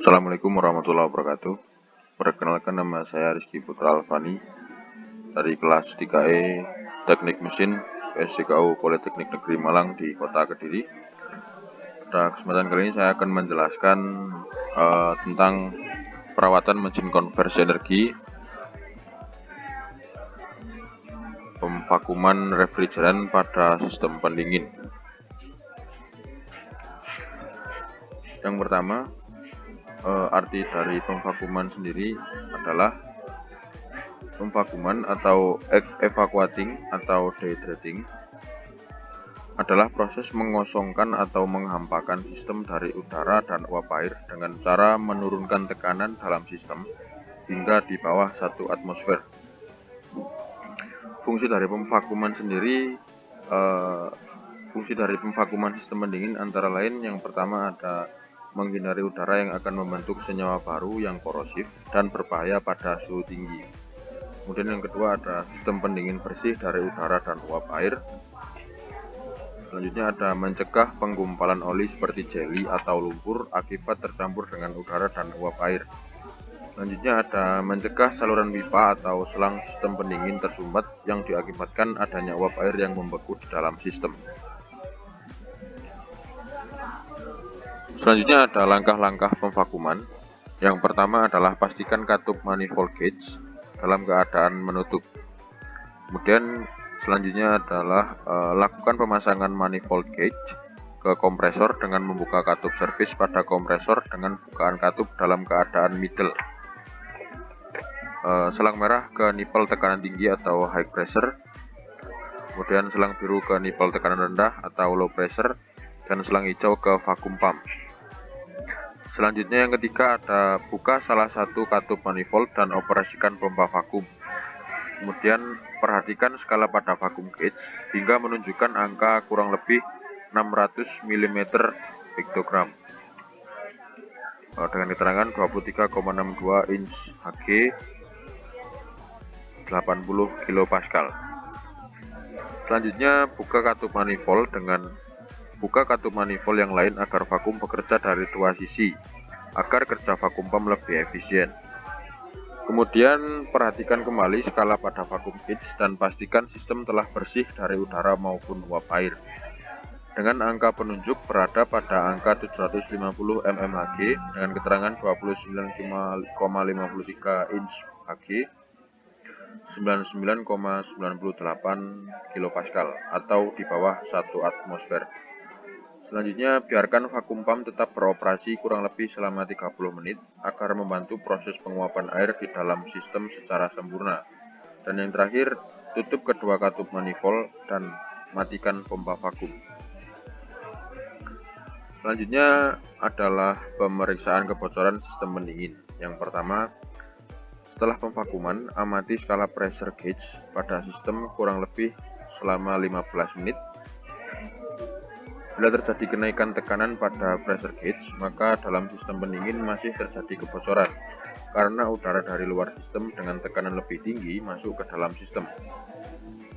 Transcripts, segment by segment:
Assalamualaikum warahmatullahi wabarakatuh. Perkenalkan, nama saya Rizky Putra Alfani dari kelas 3E Teknik Mesin SDKU Politeknik Negeri Malang di Kota Kediri. Pada kesempatan kali ini saya akan menjelaskan tentang perawatan mesin konversi energi, pemvakuman refrigeran pada sistem pendingin. Yang pertama, arti dari pemvakuman sendiri adalah pemvakuman atau evacuating atau dehydrating adalah proses mengosongkan atau menghampakan sistem dari udara dan uap air dengan cara menurunkan tekanan dalam sistem hingga di bawah 1 atmosfer. Fungsi dari pemvakuman sendiri, fungsi dari pemvakuman sistem pendingin antara lain yang pertama ada menghindari udara yang akan membentuk senyawa baru yang korosif dan berbahaya pada suhu tinggi. Kemudian yang kedua ada sistem pendingin bersih dari udara dan uap air. Selanjutnya ada mencegah penggumpalan oli seperti jeli atau lumpur akibat tercampur dengan udara dan uap air. Selanjutnya ada mencegah saluran pipa atau selang sistem pendingin tersumbat yang diakibatkan adanya uap air yang membeku di dalam sistem. Selanjutnya ada langkah-langkah pemvakuman. Yang pertama adalah pastikan katup manifold gauge dalam keadaan menutup. Kemudian selanjutnya adalah lakukan pemasangan manifold gauge ke kompresor dengan membuka katup servis pada kompresor dengan bukaan katup dalam keadaan middle. Selang merah ke nipple tekanan tinggi atau high pressure. Kemudian selang biru ke nipple tekanan rendah atau low pressure, dan selang hijau ke vacuum pump. Selanjutnya yang ketiga ada buka salah satu katup manifold dan operasikan pompa vakum. Kemudian perhatikan skala pada vacuum gauge hingga menunjukkan angka kurang lebih 600 mm hektogram dengan keterangan 23,62 inch Hg 80 kilopascal. Selanjutnya buka katup manifold yang lain agar vakum bekerja dari dua sisi agar kerja vakum pump lebih efisien. Kemudian perhatikan kembali skala pada vacuum gauge dan pastikan sistem telah bersih dari udara maupun uap air. Dengan angka penunjuk berada pada angka 750 mmHg dengan keterangan 29,53 inch Hg 99,98 kilopascal atau di bawah 1 atmosfer. Selanjutnya, biarkan vakum pump tetap beroperasi kurang lebih selama 30 menit agar membantu proses penguapan air di dalam sistem secara sempurna. Dan yang terakhir, tutup kedua katup manifold dan matikan pompa vakum. Selanjutnya adalah pemeriksaan kebocoran sistem pendingin. Yang pertama, setelah pemvakuman, amati skala pressure gauge pada sistem kurang lebih selama 15 menit. Bila terjadi kenaikan tekanan pada pressure gauge, maka dalam sistem pendingin masih terjadi kebocoran karena udara dari luar sistem dengan tekanan lebih tinggi masuk ke dalam sistem.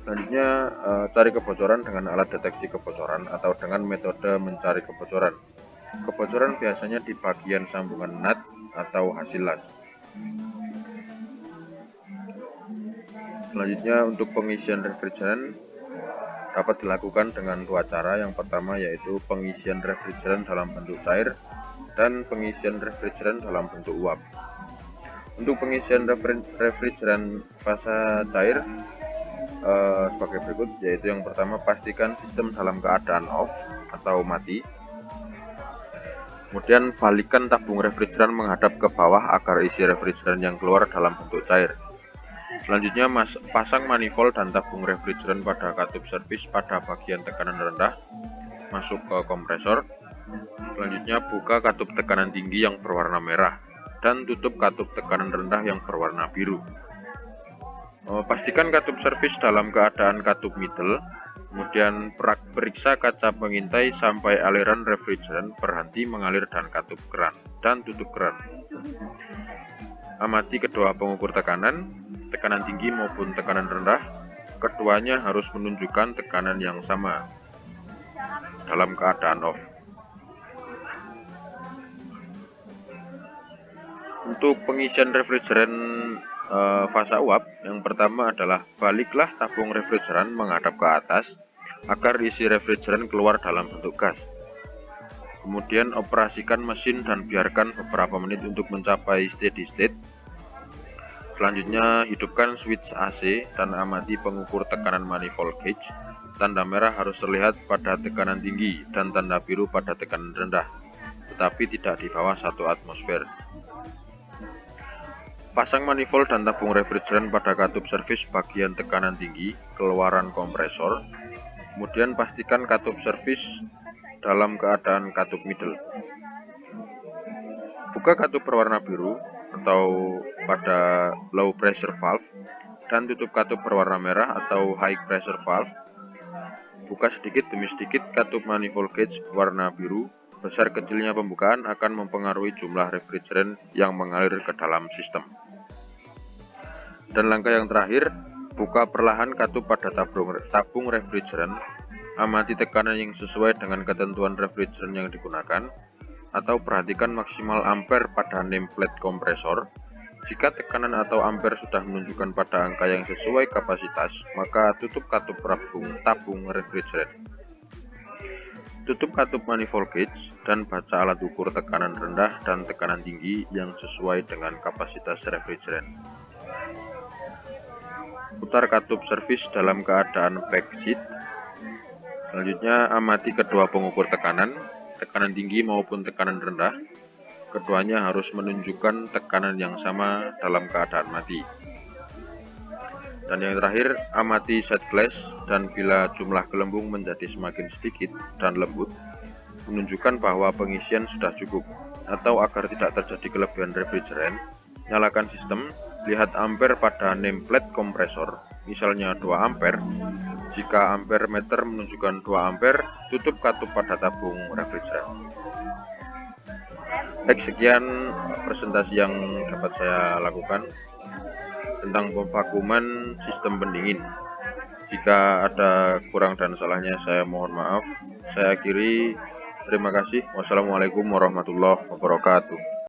Selanjutnya, cari kebocoran dengan alat deteksi kebocoran atau dengan metode mencari kebocoran. Kebocoran biasanya di bagian sambungan nut atau hasil las. Selanjutnya, untuk pengisian refrigeran dapat dilakukan dengan dua cara. Yang pertama yaitu pengisian refrigeran dalam bentuk cair dan pengisian refrigeran dalam bentuk uap. Untuk pengisian refrigeran fase cair sebagai berikut, yaitu yang pertama pastikan sistem dalam keadaan off atau mati. Kemudian balikkan tabung refrigeran menghadap ke bawah agar isi refrigeran yang keluar dalam bentuk cair. Selanjutnya pasang manifold dan tabung refrigeran pada katup servis pada bagian tekanan rendah, masuk ke kompresor. Selanjutnya buka katup tekanan tinggi yang berwarna merah dan tutup katup tekanan rendah yang berwarna biru. Pastikan katup servis dalam keadaan katup middle. Kemudian periksa kaca pengintai sampai aliran refrigeran berhenti mengalir dan katup keran dan tutup keran. Amati kedua pengukur tekanan tinggi maupun tekanan rendah. Keduanya harus menunjukkan tekanan yang sama dalam keadaan off. Untuk pengisian refrigeran fasa uap, yang pertama adalah baliklah tabung refrigeran menghadap ke atas agar isi refrigeran keluar dalam bentuk gas. Kemudian operasikan mesin dan biarkan beberapa menit untuk mencapai steady state. Selanjutnya hidupkan switch AC dan amati pengukur tekanan manifold gauge. Tanda merah harus terlihat pada tekanan tinggi dan tanda biru pada tekanan rendah, tetapi tidak di bawah 1 atmosfer. Pasang manifold dan tabung refrigeran pada katup servis bagian tekanan tinggi, keluaran kompresor. Kemudian pastikan katup servis dalam keadaan katup middle. Buka katup berwarna biru atau pada low pressure valve dan tutup katup berwarna merah atau high pressure valve. Buka sedikit demi sedikit katup manifold gauge warna biru. Besar kecilnya pembukaan akan mempengaruhi jumlah refrigeran yang mengalir ke dalam sistem. Dan langkah yang terakhir, buka perlahan katup pada tabung refrigeran. Amati tekanan yang sesuai dengan ketentuan refrigeran yang digunakan, atau perhatikan maksimal ampere pada nameplate kompresor. Jika tekanan atau ampere sudah menunjukkan pada angka yang sesuai kapasitas, maka tutup katup tabung refrigeran. Tutup katup manifold gauge dan baca alat ukur tekanan rendah dan tekanan tinggi yang sesuai dengan kapasitas refrigeran. Putar katup servis dalam keadaan backseat. Selanjutnya amati kedua pengukur tekanan tinggi maupun tekanan rendah. Keduanya harus menunjukkan tekanan yang sama dalam keadaan mati. Dan yang terakhir, amati set glass, dan bila jumlah gelembung menjadi semakin sedikit dan lembut, menunjukkan bahwa pengisian sudah cukup. Atau agar tidak terjadi kelebihan refrigeran, nyalakan sistem. Lihat ampere pada nameplate kompresor, misalnya 2 ampere. Jika ampere meter menunjukkan 2 ampere, tutup katup pada tabung refrigeran. Baik, sekian presentasi yang dapat saya lakukan tentang pemvakuman sistem pendingin. Jika ada kurang dan salahnya, saya mohon maaf. Saya akhiri. Terima kasih. Wassalamualaikum warahmatullahi wabarakatuh.